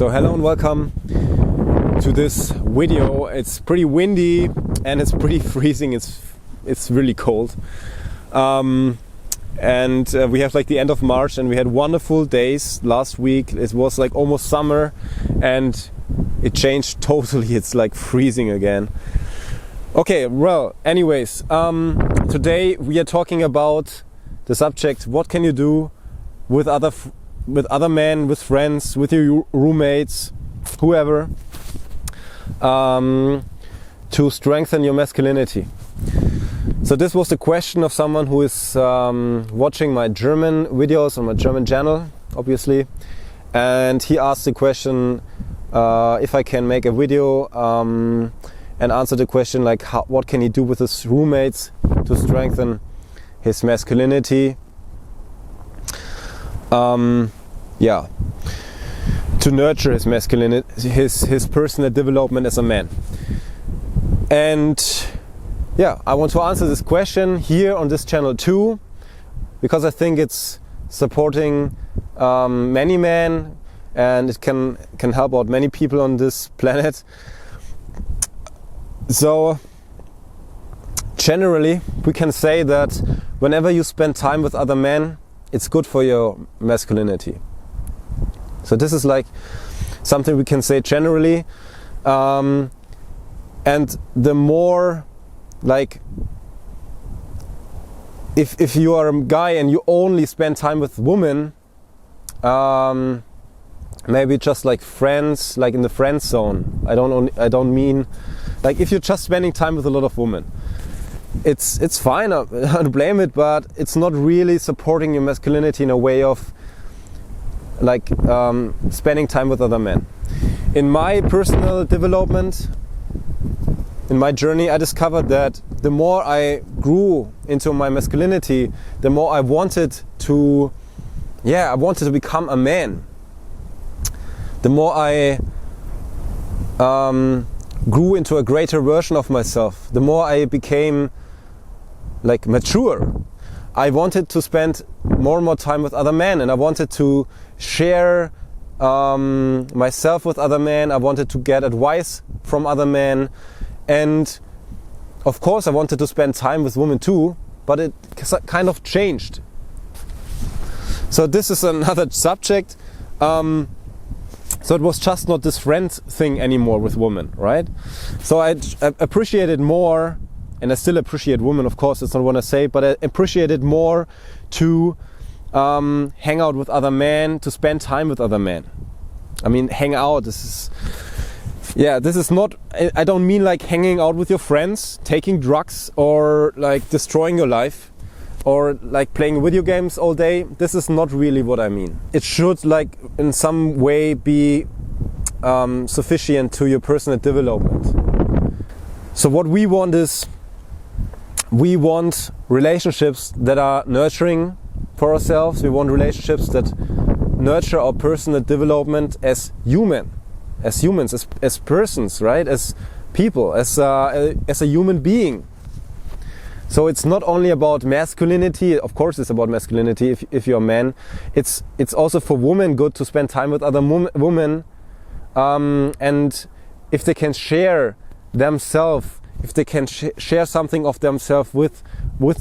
So hello and welcome to this video. It's pretty windy and it's pretty freezing. It's really cold. We have like the end of March and we had wonderful days last week. It was like almost summer and it changed totally. It's like freezing again. Okay, well, anyways, today we are talking about the subject: what can you do with other men, with friends, with your roommates, whoever, to strengthen your masculinity. So this was the question of someone who is watching my German videos on my German channel, obviously, and he asked the question if I can make a video and answer the question like what can he do with his roommates to strengthen his masculinity. To nurture his masculinity, his personal development as a man. And I want to answer this question here on this channel too, because I think it's supporting many men and it can help out many people on this planet. So generally we can say that whenever you spend time with other men, it's good for your masculinity. So this is like something we can say generally, and the more like if you are a guy and you only spend time with women, maybe just like friends, like in the friend zone. I don't mean like if you're just spending time with a lot of women. It's fine, I don't blame it, but it's not really supporting your masculinity in a way of like spending time with other men. In my personal development, in my journey, I discovered that the more I grew into my masculinity, the more I wanted to become a man. The more I grew into a greater version of myself, the more I became like mature. I wanted to spend more and more time with other men, and I wanted to share myself with other men. I wanted to get advice from other men, and of course I wanted to spend time with women too, but it kind of changed. So this is another subject. So it was just not this friend thing anymore with women, right? So I appreciated more, and I still appreciate women, of course, that's not what I say, but I appreciated more to hang out with other men, to spend time with other men. I mean, hang out, this is not, I don't mean like hanging out with your friends, taking drugs, or like destroying your life, or like playing video games all day. This is not really what I mean. It should like in some way be sufficient to your personal development. So what we want is, we want relationships that are nurturing for ourselves. We want relationships that nurture our personal development as humans, as persons, right? As people, as a human being. So it's not only about masculinity. Of course it's about masculinity if you're a man. It's also for women good to spend time with other women, and if they can share themselves, if they can share something of themselves with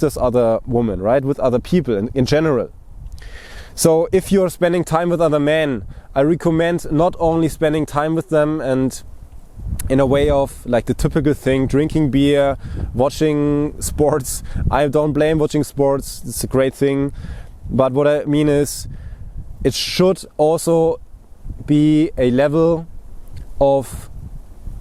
this other woman, right? With other people in general. So if you're spending time with other men, I recommend not only spending time with them and in a way of like the typical thing, drinking beer, watching sports. I don't blame watching sports, it's a great thing. But what I mean is, it should also be a level of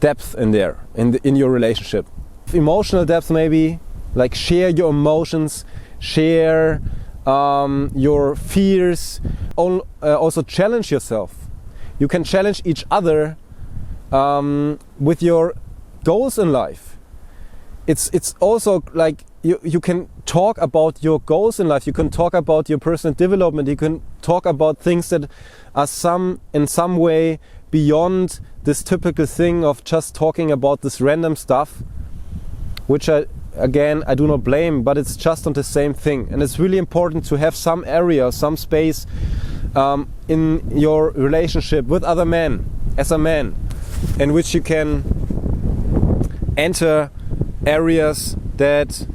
depth in there, in your relationship. Emotional depth maybe, like share your emotions, share your fears, also challenge yourself. You can challenge each other with your goals in life. It's also like you can talk about your goals in life, you can talk about your personal development, you can talk about things that are in some way beyond this typical thing of just talking about this random stuff, which I do not blame, but it's just on the same thing. And it's really important to have some area, some space in your relationship with other men, as a man, in which you can enter areas that,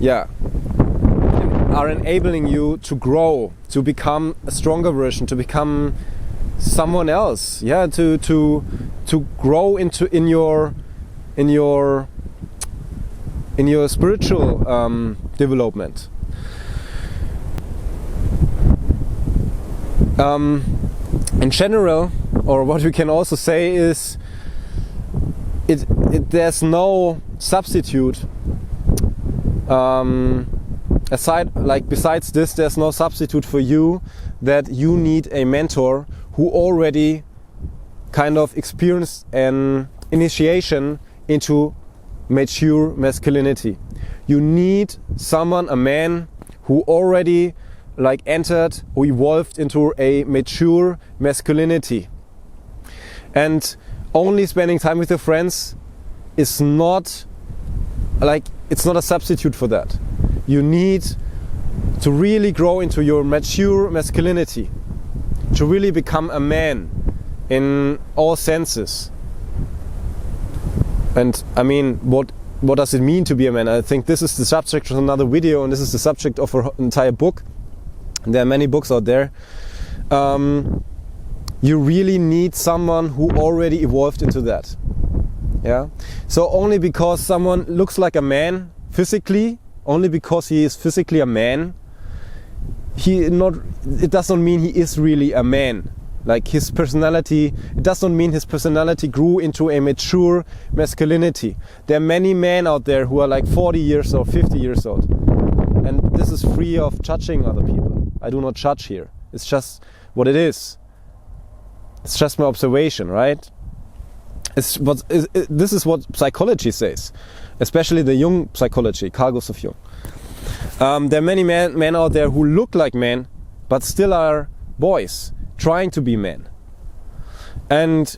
are enabling you to grow, to become a stronger version, to become someone else, to grow in your spiritual development. In general, or what we can also say is, there's no substitute. Besides this, there's no substitute for you, that you need a mentor who already kind of experienced an initiation into mature masculinity. You need someone, a man, who already entered or evolved into a mature masculinity. And only spending time with your friends is not it's not a substitute for that. You need to really grow into your mature masculinity, to really become a man in all senses. And I mean, what does it mean to be a man? I think this is the subject of another video, and this is the subject of an entire book. There are many books out there. You really need someone who already evolved into that. Yeah. So only because someone looks like a man physically, only because he is physically a man, it does not mean he is really a man. His personality, it does not mean his personality grew into a mature masculinity. There are many men out there who are 40 years old, 50 years old. And this is free of judging other people. I do not judge here. It's just what it is. It's just my observation, right? This is what psychology says, especially the Jung psychology, Carl Gustav Jung. There are many men out there who look like men, but still are boys, trying to be men. And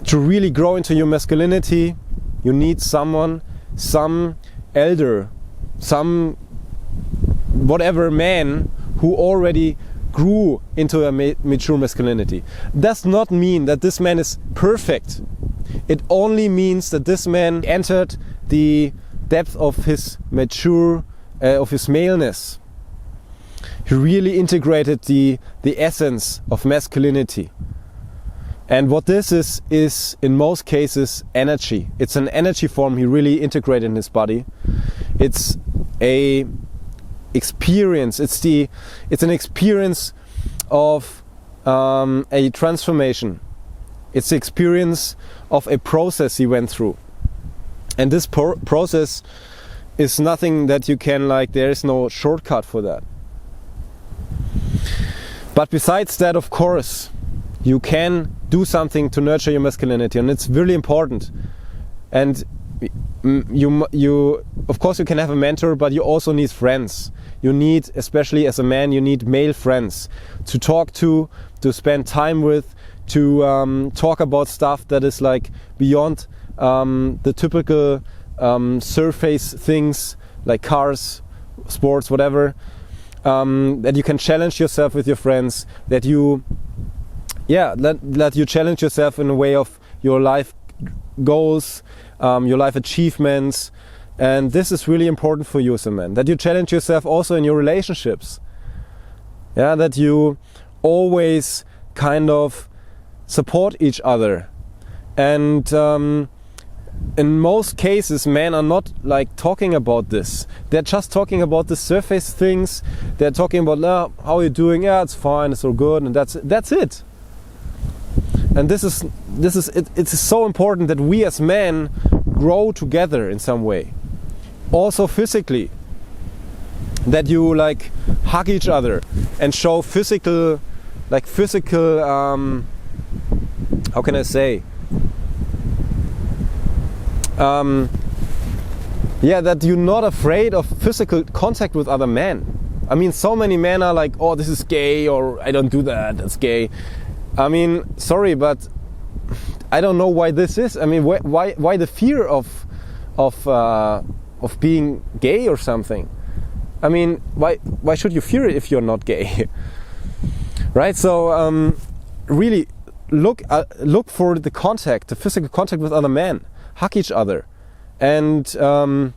to really grow into your masculinity, you need some elder, some whatever man who already grew into a mature masculinity. Does not mean that this man is perfect. It only means that this man entered the depth of his of his maleness. He really integrated the essence of masculinity. And what this is in most cases energy. It's an energy form he really integrated in his body. It's a experience. It's an experience of a transformation. It's the experience of a process he went through. And this process is nothing that you can there is no shortcut for that. But besides that, of course, you can do something to nurture your masculinity, and it's really important. And you of course you can have a mentor, but you also need friends. You need, especially as a man, you need male friends to talk to spend time with, to talk about stuff that is beyond the typical surface things like cars, sports, whatever. That you can challenge yourself with your friends. That you challenge yourself in a way of your life goals, your life achievements. And this is really important for you as a man. That you challenge yourself also in your relationships. Yeah, that you always kind of support each other. And in most cases, men are not talking about this. They're just talking about the surface things. They're talking about, how are you doing? Yeah, it's fine, it's all good, and that's it. And this is it's so important that we as men grow together in some way. Also physically, that you hug each other and show physical how can I say, that you're not afraid of physical contact with other men. I mean, so many men are oh, this is gay, or I don't do that, that's gay. I mean, sorry, but I don't know why this is. I mean, why the fear of being gay or something? I mean, why should you fear it if you're not gay? right? So really look for the contact, the physical contact with other men. Hug each other. And I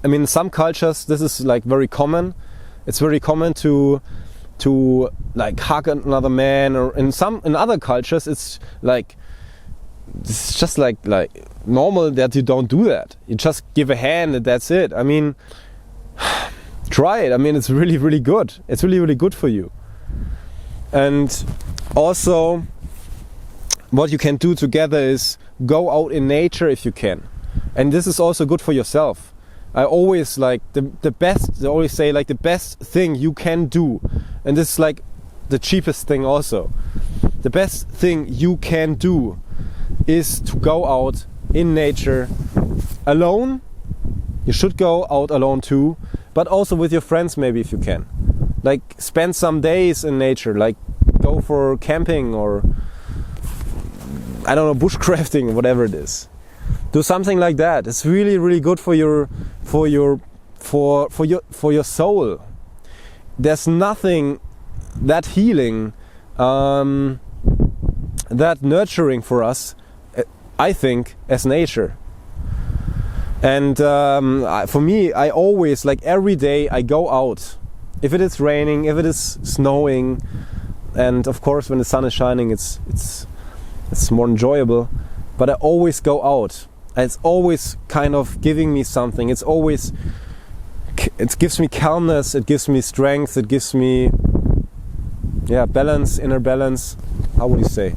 mean, in some cultures this is like very common. It's very common to like hug another man, or in other cultures it's just like normal that you don't do that. You just give a hand and that's it. I mean, try it. I mean, it's really, really good. It's really, really good for you. And also, what you can do together is go out in nature if you can. And this is also good for yourself. I always like the best, I always say like the best thing you can do, and this is like the cheapest thing also. The best thing you can do is to go out in nature alone. You should go out alone too, but also with your friends maybe if you can. Like spend some days in nature, like go for camping or I don't know, bushcrafting, whatever it is. Do something like that. It's really, really good for your soul. There's nothing that healing, that nurturing for us, I think, as nature. And for me, I always, like every day, I go out. If it is raining, if it is snowing, and of course when the sun is shining, it's more enjoyable. But I always go out. It's always kind of giving me something. It gives me calmness. It gives me strength. It gives me, balance, inner balance. How would you say?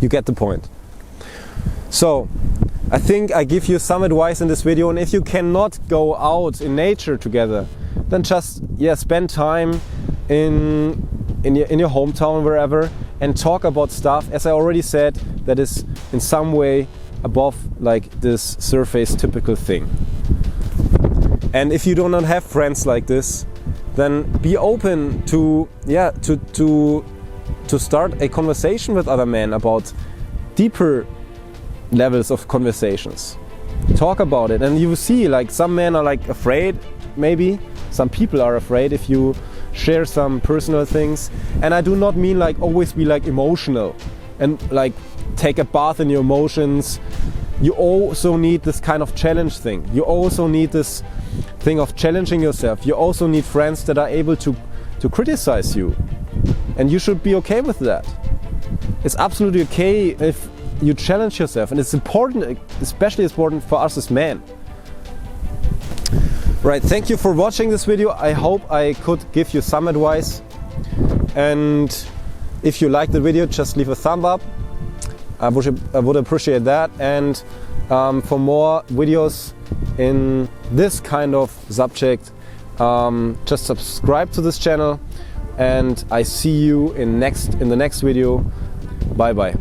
You get the point. So, I think I give you some advice in this video. And if you cannot go out in nature together, then just spend time in your hometown, wherever, and talk about stuff, as I already said, that is in some way above like this surface typical thing. And if you do not have friends like this, then be open to start a conversation with other men about deeper levels of conversations. Talk about it, and you will see like some men are like afraid, maybe some people are afraid if you share some personal things. And I do not mean like always be like emotional and like take a bath in your emotions. You also need this kind of challenge thing. You also need this thing of challenging yourself. You also need friends that are able to criticize you, and you should be okay with that. It's absolutely okay if you challenge yourself, and it's important, especially important for us as men. Right, thank you for watching this video. I hope I could give you some advice, and if you like the video, just leave a thumb up. I would appreciate that. And for more videos in this kind of subject, just subscribe to this channel, and I see you in the next video. Bye bye.